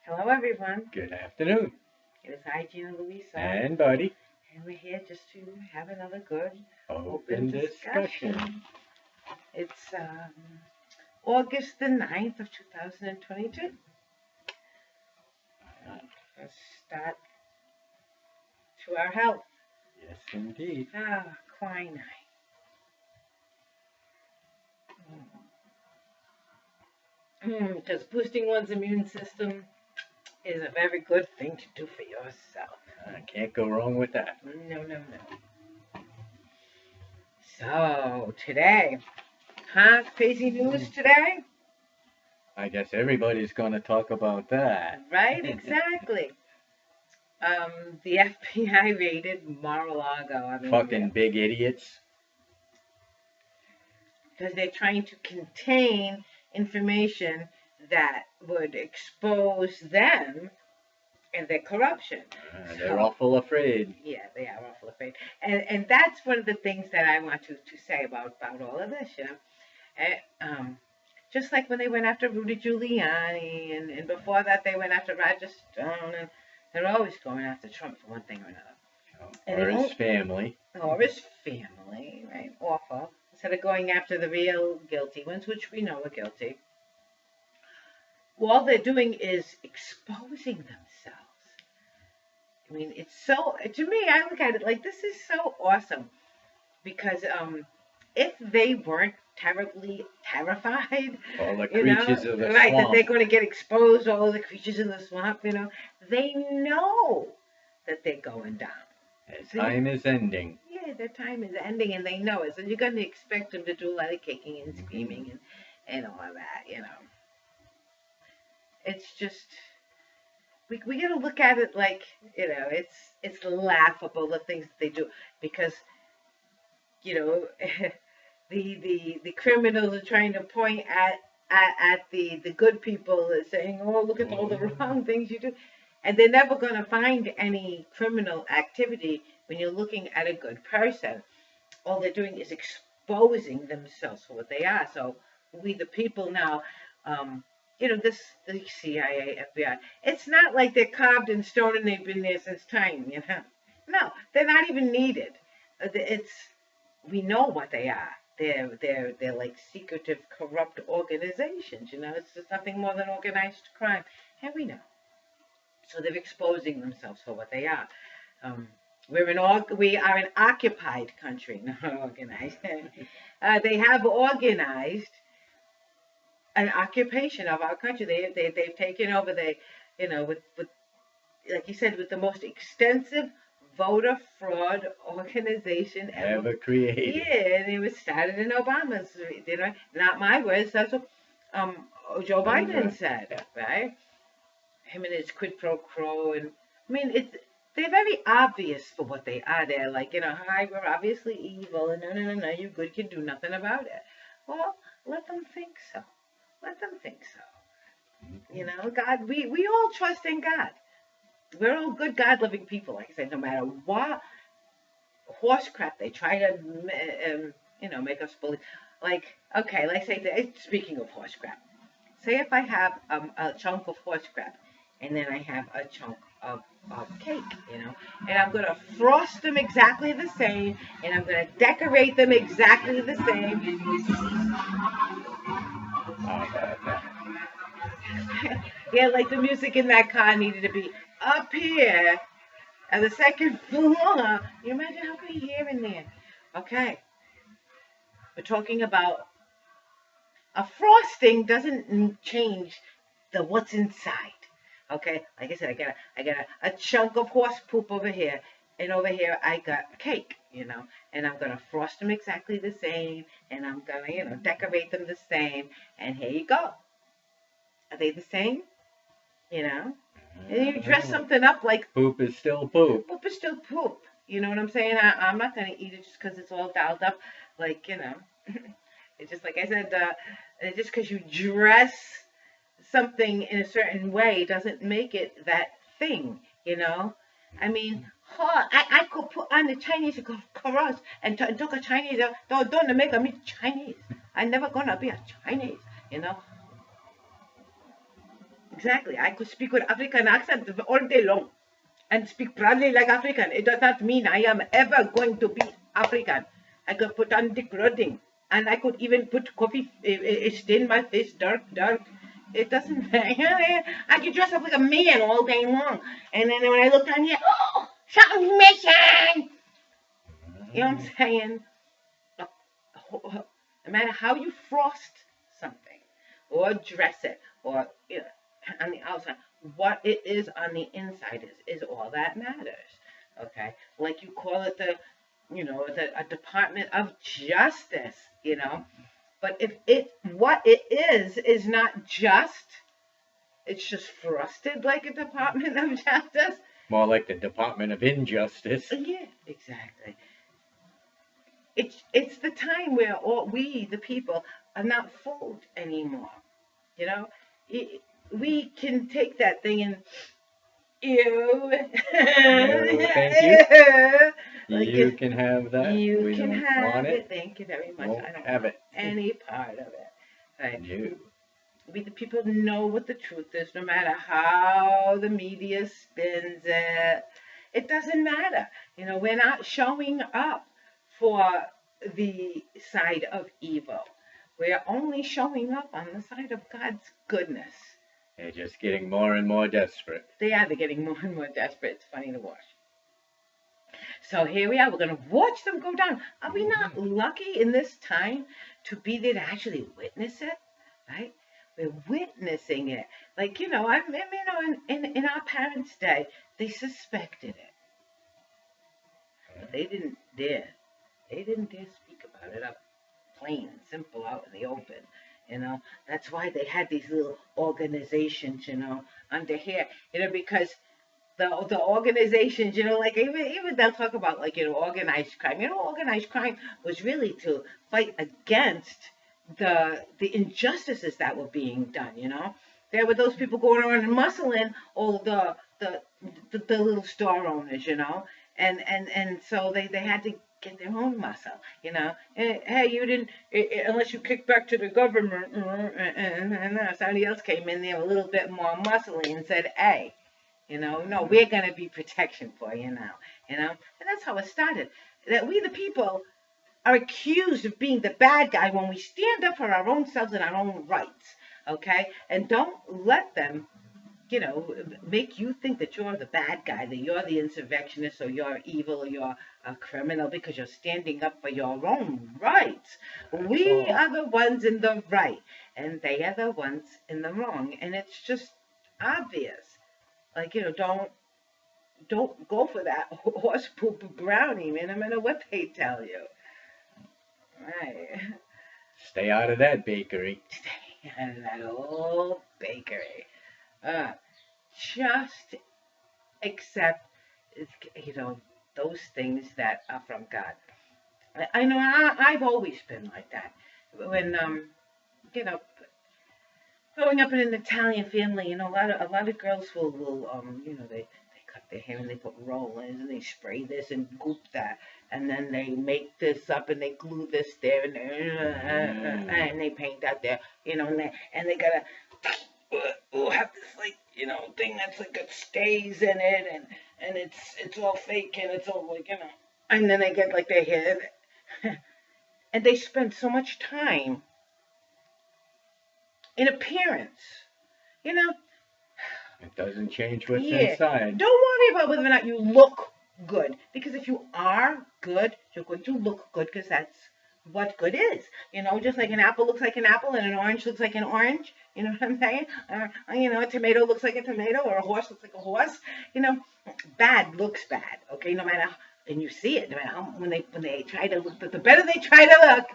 Hello, everyone. Good afternoon. It is I, Gina Louisa, And Buddy. and we're here just to have another good Open discussion. It's August the 9th of 2022. Let's start to our health. Yes, indeed. Quinine. Because boosting one's immune system is a very good thing to do for yourself. I can't go wrong with that. No. So, today, crazy news today? I guess everybody's going to talk about that. Right, exactly. The FBI raided Mar-a-Lago. Fucking big idiots. Because they're trying to contain information that would expose them and their corruption. They're awful afraid. Yeah, they are awful afraid. And that's one of the things that I want to say about all of this, just like when they went after Rudy Giuliani, and before that they went after Roger Stone, and they're always going after Trump for one thing or another. Or his family. Or his family, right? Awful. Instead of going after the real guilty ones, which we know are guilty. All they're doing is exposing themselves. I mean, it's so, to me, I look at it like, this is so awesome. Because if they weren't terribly terrified, all the creatures of the right, swamp, that they're going to get exposed, all the creatures in the swamp, they know that they're going down. Their time is ending. Yeah, their time is ending, and they know it. So you're going to expect them to do a lot of kicking and screaming and all of that, It's just, we got to look at it like, it's laughable, the things that they do, because, the criminals are trying to point at the good people, saying, oh, look at all the wrong things you do. And they're never going to find any criminal activity when you're looking at a good person. All they're doing is exposing themselves for what they are. So we, the people now, the CIA, FBI, it's not like they're carved in stone and they've been there since time, No, they're not even needed. We know what they are. They're like secretive, corrupt organizations, It's just nothing more than organized crime. And we know. So they're exposing themselves for what they are. We are an occupied country, not organized. They have organized an occupation of our country. They've taken over. With like you said, with the most extensive voter fraud organization ever created. Yeah, and it was started in Obama's. Not my words. That's what Joe Biden said, right? Him and his quid pro quo, and I mean, they're very obvious for what they are. They're like, hi, we're obviously evil, and no, you good can do nothing about it. Well, let them think so. Let them think so. God, we all trust in God. We're all good, God-loving people. Like I said, no matter what horse crap they try to, make us believe. Like, okay, say, speaking of horse crap, say if I have a chunk of horse crap, and then I have a chunk of cake, and I'm going to frost them exactly the same, and I'm going to decorate them exactly the same. Yeah, like the music in that car needed to be up here at the second floor. You imagine how many here and there? Okay. We're talking about a frosting doesn't change the what's inside. Okay, like I said, I got a chunk of horse poop over here, and over here I got cake, and I'm gonna frost them exactly the same, and I'm gonna, decorate them the same, and here you go. Are they the same? And you dress something up like poop is still poop. Poop is still poop. You know what I'm saying? I'm not gonna eat it just because it's all dialed up, like It's just like I said, just because you dress something in a certain way doesn't make it that thing, I mean, I could put on the Chinese cross and talk a Chinese. Don't make me Chinese. I'm never gonna be a Chinese, Exactly. I could speak with African accent all day long and speak proudly like African. It does not mean I am ever going to be African. I could put on the clothing and I could even put coffee, stain my face dark. It doesn't matter. I could dress up like a man all day long. And then when I look down here, oh, something's missing. You know what I'm saying? No matter how you frost something or dress it or on the outside, what it is on the inside is all that matters. Okay, like you call it a Department of Justice, but if what it is not just, it's just frosted like a Department of Justice. More like the Department of Injustice. Yeah, exactly. It's the time where we, the people, are not fooled anymore. You know, we can take that thing and ew. Thank you. Like you can have that. You we can don't have want it. Thank you very much. Won't I don't have want it. any part of it. Right? No. We the people know what the truth is, no matter how the media spins it. It doesn't matter. We're not showing up for the side of evil. We're only showing up on the side of God's goodness. They're just getting more and more desperate. They are. They're getting more and more desperate. It's funny to watch. So here we are. We're going to watch them go down. Are we not lucky in this time to be there to actually witness it? Right? We're witnessing it. Like, in our parents' day, they suspected it. But they didn't dare. They didn't dare speak about it up plain and simple out in the open. That's why they had these little organizations, under here, because the organizations, like even they'll talk about like, organized crime. Organized crime was really to fight against the injustices that were being done. There were those people going around and muscling all the little store owners, and so they had to get their own muscle, Hey, you didn't, unless you kick back to the government, and somebody else came in there a little bit more muscly and said, hey, no, we're going to be protection for you now, and that's how it started. That we, the people, are accused of being the bad guy when we stand up for our own selves and our own rights, okay? And don't let them, make you think that you're the bad guy, that you're the insurrectionist, or you're evil, or you're a criminal because you're standing up for your own rights. We are the ones in the right, and they are the ones in the wrong, and it's just obvious. Like, don't go for that horse poop brownie, man, no matter what they tell you. Right. Stay out of that bakery. Stay out of that old bakery. Just accept, those things that are from God. I know I've always been like that. When, growing up in an Italian family, a lot of girls will they cut their hair and they put roll-ins and they spray this and goop that, and then they make this up and they glue this there and they paint that there, and they gotta have this thing that's like it stays in it and it's all fake and it's all like and then they get like their hair and they spend so much time in appearance, It doesn't change what's inside. Don't worry about whether or not you look good, because if you are good, you're going to look good, because that's what good is. Just like an apple looks like an apple and an orange looks like an orange. You know what I'm saying? A tomato looks like a tomato, or a horse looks like a horse. Bad looks bad. Okay, no matter. And you see it, no matter how, when they try to look, the better they try to look,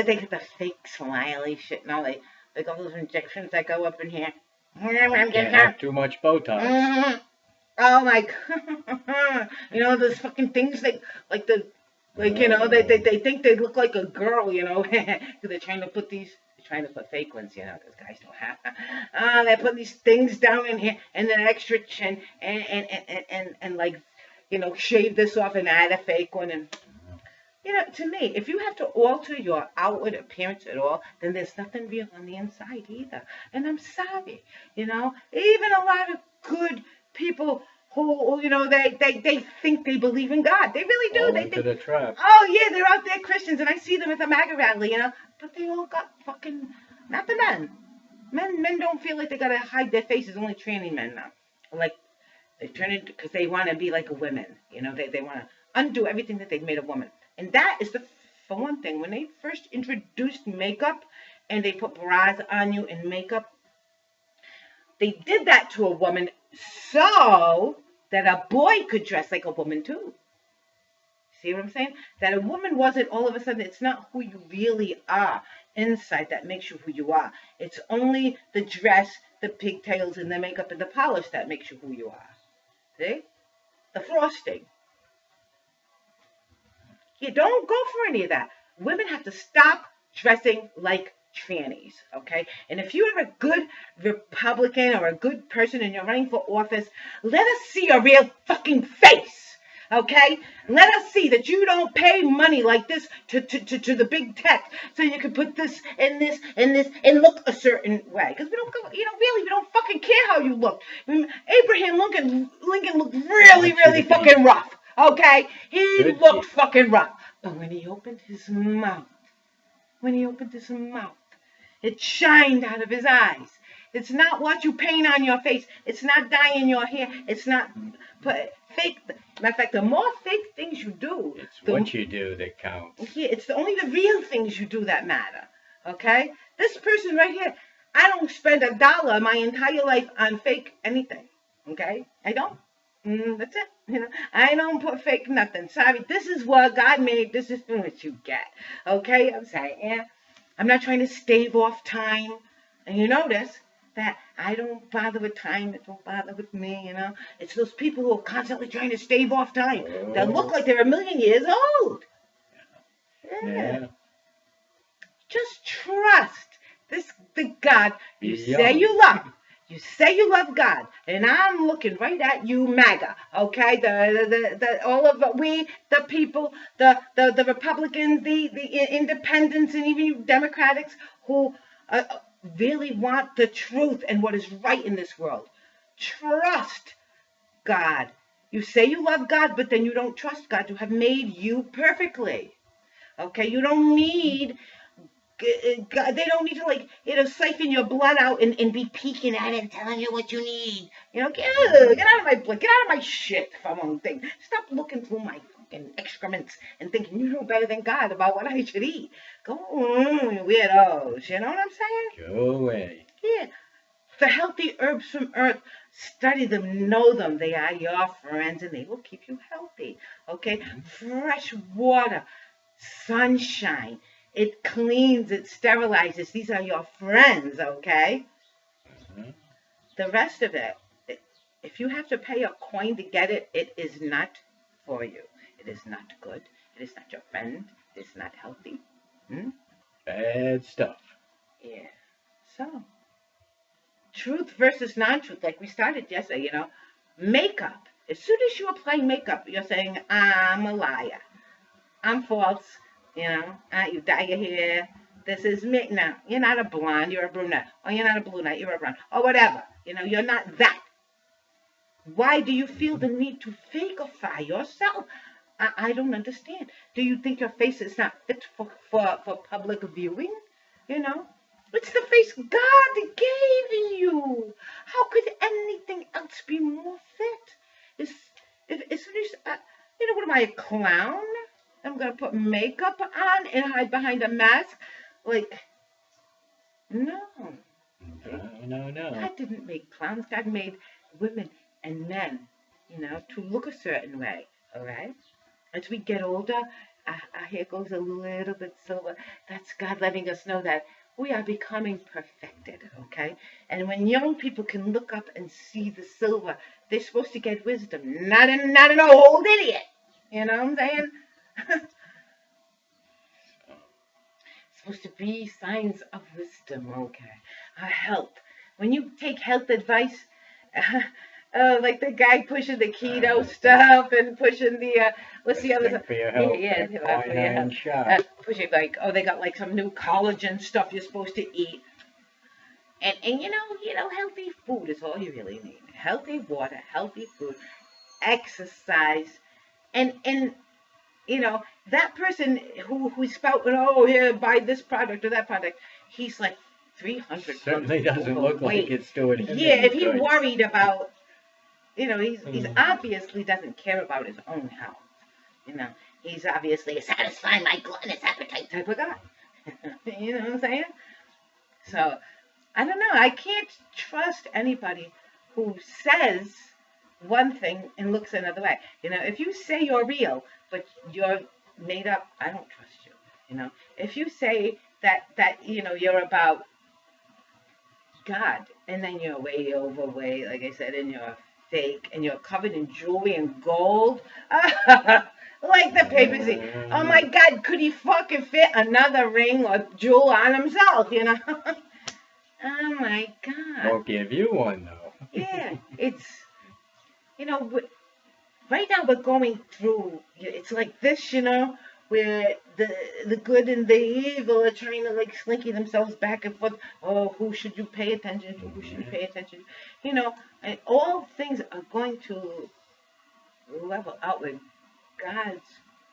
they get the fake smiley shit, like all those injections that go up in here. Can't have too much Botox. Oh my God! Those fucking things they think they look like a girl, because they're trying to put fake ones, because guys don't have. They put these things down in here and then extra chin and like, shave this off and add a fake one, and You know, to me, if you have to alter your outward appearance at all, then there's nothing real on the inside either. And I'm sorry, you know, even a lot of good people who, you know, they think they believe in God. They really do. Fall They into think, the trap. oh yeah, they're out there Christians, and I see them at the MAGA rally, you know, but they all got fucking, not the men. Men don't feel like they gotta hide their faces. Only tranny men now. Like they turn it because they want to be like a woman. You know, they want to undo everything that they've made a woman. And that is for one thing, when they first introduced makeup and they put bras on you and makeup, they did that to a woman so that a boy could dress like a woman too. See what I'm saying? That a woman wasn't all of a sudden, it's not who you really are inside that makes you who you are. It's only the dress, the pigtails, and the makeup and the polish that makes you who you are. See? The frosting. You don't go for any of that. Women have to stop dressing like trannies, okay? And if you're a good Republican or a good person and you're running for office, let us see your real fucking face, okay? Let us see that you don't pay money like this to the big tech so you can put this and this and this and look a certain way. Because we don't go, you know, really, we don't fucking care how you look. Abraham Lincoln looked really fucking rough. Okay, he looked fucking rough. But when he opened his mouth, it shined out of his eyes. It's not what you paint on your face. It's not dyeing your hair. It's not fake. Matter of fact, the more fake things you do, It's what you do that counts. Yeah, it's only the real things you do that matter. Okay, this person right here, I don't spend $1 my entire life on fake anything. Okay, I don't. That's it. You know, I don't put fake nothing. Sorry, this is what God made. This is what you get. Okay, I'm saying, yeah. I'm not trying to stave off time. And you notice that I don't bother with time. It don't bother with me, you know. It's those people who are constantly trying to stave off time. That look like they're 1,000,000 years old. Yeah. Just trust the God you say you love. You say you love God, and I'm looking right at you, MAGA. Okay, all of we, the people, the Republicans, the Independents, and even you Democrats who really want the truth and what is right in this world. Trust God. You say you love God, but then you don't trust God to have made you perfectly. Okay, you don't need. God, they don't need to, like, you know, siphon your blood out and be peeking at it and telling you what you need. You know, get out of my blood, get out of my shit for one thing. Stop looking through my fucking excrements and thinking you know better than God about what I should eat. Go on, weirdos. You know what I'm saying? Go away. Yeah. The healthy herbs from earth, study them, know them. They are your friends and they will keep you healthy. Okay? Fresh water, sunshine. It cleans, it sterilizes. These are your friends, okay? The rest of it, if you have to pay a coin to get it, it is not for you. It is not good. It is not your friend. It is not healthy. Bad stuff. Yeah. So, truth versus non-truth, like we started yesterday, you know. Makeup. As soon as you apply makeup, you're saying, I'm a liar. I'm false. You know, you dye your hair. This is me. Now, you're not a blonde, you're a brunette. Or you're not a brunette, you're a blonde. Or whatever. You know, you're not that. Why do you feel the need to fakeify yourself? I don't understand. Do you think your face is not fit for public viewing? You know? It's the face God gave you. How could anything else be more fit? As soon as, you know, what am I, a clown? I'm going to put makeup on and hide behind a mask? Like, no. No. God didn't make clowns. God made women and men, you know, to look a certain way, all right? As we get older, our hair goes a little bit silver. That's God letting us know that we are becoming perfected, okay? And when young people can look up and see the silver, they're supposed to get wisdom, not an old idiot. You know what I'm saying? Supposed to be signs of wisdom, okay? Health. When you take health advice, like the guy pushing the keto stuff and pushing the what's the other Drink stuff? for your health. Yeah, that for your quinine health. shot. Pushing like, oh, they got like some new collagen stuff you're supposed to eat. And healthy food is all you really need. Healthy water, healthy food, exercise, and that person who's spouting, oh, here, buy this product or that product, he's like 300 pounds Certainly doesn't look like overweight. it's doing him Yeah, any if he's good. worried about, he's Mhm. obviously doesn't care about his own health. He's obviously a satisfy my gluttonous appetite type of guy. You know what I'm saying? So, I don't know. I can't trust anybody who says one thing and looks another way. If you say you're real, but you're made up, I don't trust you. If you say that you're about God, and then you're way overweight, like I said, and you're fake, and you're covered in jewelry and gold, like the papacy. Oh my God, could he fucking fit another ring or jewel on himself? Oh my God. Won't give you one though. Yeah, it's right now we're going through. It's like this, where the good and the evil are trying to like slinky themselves back and forth. Oh, who should you pay attention to? Who should you pay attention to? And all things are going to level out with God's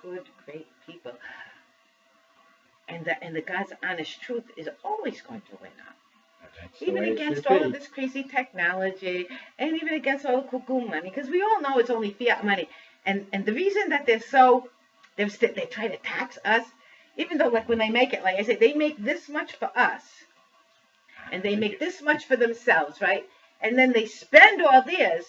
good, great people, and the God's honest truth is always going to win out. That's the Even way it against should all be. of this crazy technology, and even against all the cuckoo money, because we all know it's only fiat money. And the reason that they try to tax us, even though like when they make it, like I say, they make this much for us, and they make this much for themselves, right? And then they spend all theirs,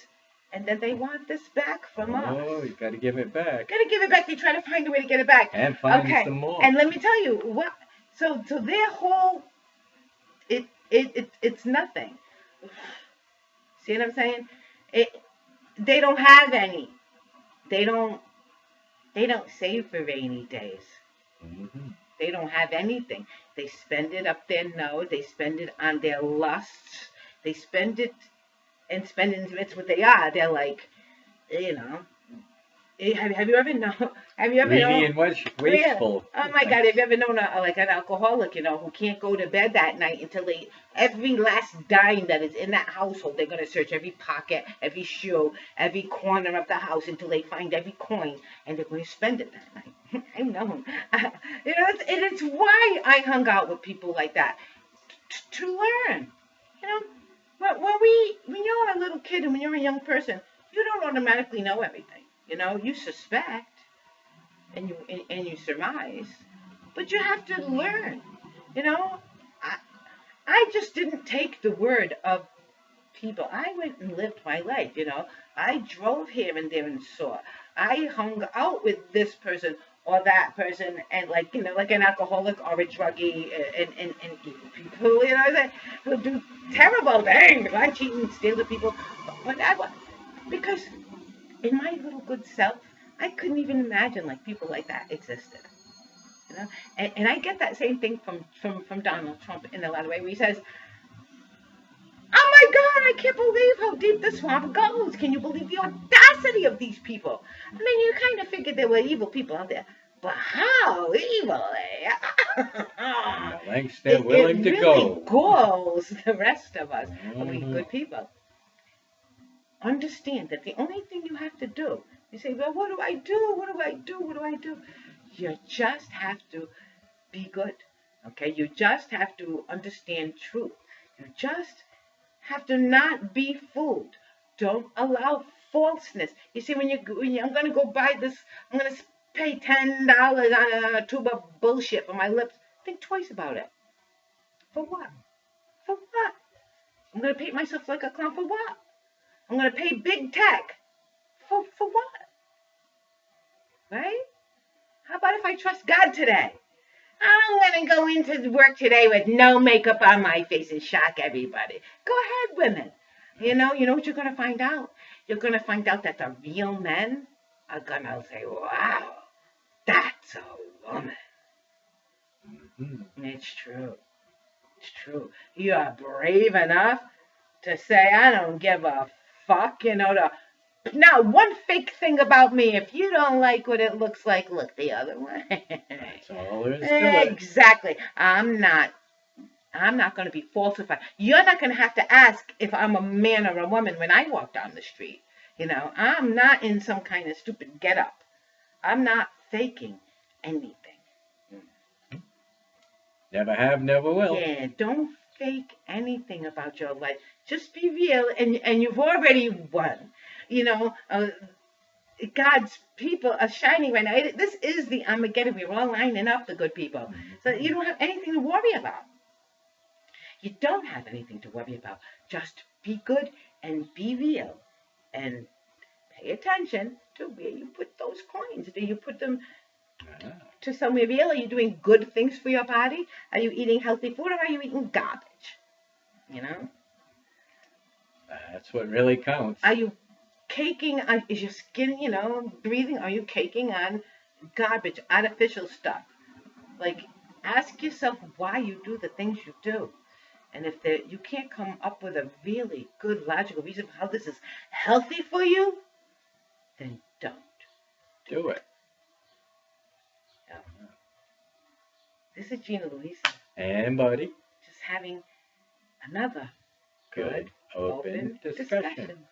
and then they want this back from us. Oh, you got to give it back. Gotta give it back. They try to find a way to get it back. And find Okay. some more. And let me tell you what. So their whole it's nothing. See what I'm saying? They don't have any. They don't save for rainy days. Mm-hmm. They don't have anything. They spend it up their nose. They spend it on their lusts. They spend it and spending. It's what they are. They're like, you know. Have you ever known? Have you ever Greedy known? and wasteful. Oh my God! Have you ever known like an alcoholic, who can't go to bed that night until every last dime that is in that household, they're gonna search every pocket, every shoe, every corner of the house until they find every coin, and they're going to spend it that night. I know. It's why I hung out with people like that to learn. But when you're a little kid and when you're a young person, you don't automatically know everything. You suspect and you surmise, but you have to learn. I just didn't take the word of people. I went and lived my life. I drove here and there and saw. I hung out with this person or that person, and like an alcoholic or a druggie, and evil people. Who do terrible things. I cheat and steal the people, but because in my little good self, I couldn't even imagine like people like that existed. And I get that same thing from Donald Trump in a lot of ways, where he says, "Oh my God, I can't believe how deep the swamp goes. Can you believe the audacity of these people?" I mean, you kind of figured there were evil people out there, but how evil? And the lengths they're willing to really go. galls the rest of us, of we Mhm. good people. Understand that the only thing you have to do, you say, well, what do I do? What do I do? What do I do? You just have to be good. Okay? You just have to understand truth. You just have to not be fooled. Don't allow falseness. You see, when I'm going to go buy this, I'm going to pay $10 on a tube of bullshit for my lips. Think twice about it. For what? For what? I'm going to paint myself like a clown for what? I'm going to pay big tech. For what? Right? How about if I trust God today? I'm going to go into work today with no makeup on my face and shock everybody. Go ahead, women. You know what you're going to find out? You're going to find out that the real men are going to say, wow, that's a woman. Mm-hmm. It's true. It's true. You are brave enough to say, I don't give a fuck, now one fake thing about me, if you don't like what it looks like, look the other way. That's all there is to it. Exactly. I'm not going to be falsified. You're not going to have to ask if I'm a man or a woman when I walk down the street. I'm not in some kind of stupid getup. I'm not faking anything. Never have, never will. Yeah, don't fake anything about your life. Just be real, and you've already won. God's people are shining right now. This is the Armageddon. We're all lining up, the good people. So you don't have anything to worry about. You don't have anything to worry about. Just be good and be real. And pay attention to where you put those coins. Do you put them to somewhere real? Are you doing good things for your body? Are you eating healthy food, or are you eating garbage? That's what really counts. Are you caking on, is your skin, breathing? Are you caking on garbage, artificial stuff? Like, ask yourself why you do the things you do. And if you can't come up with a really good, logical reason for how this is healthy for you, then don't do it. Yeah. This is Gina Louisa. And Buddy. Just having another good, open discussion.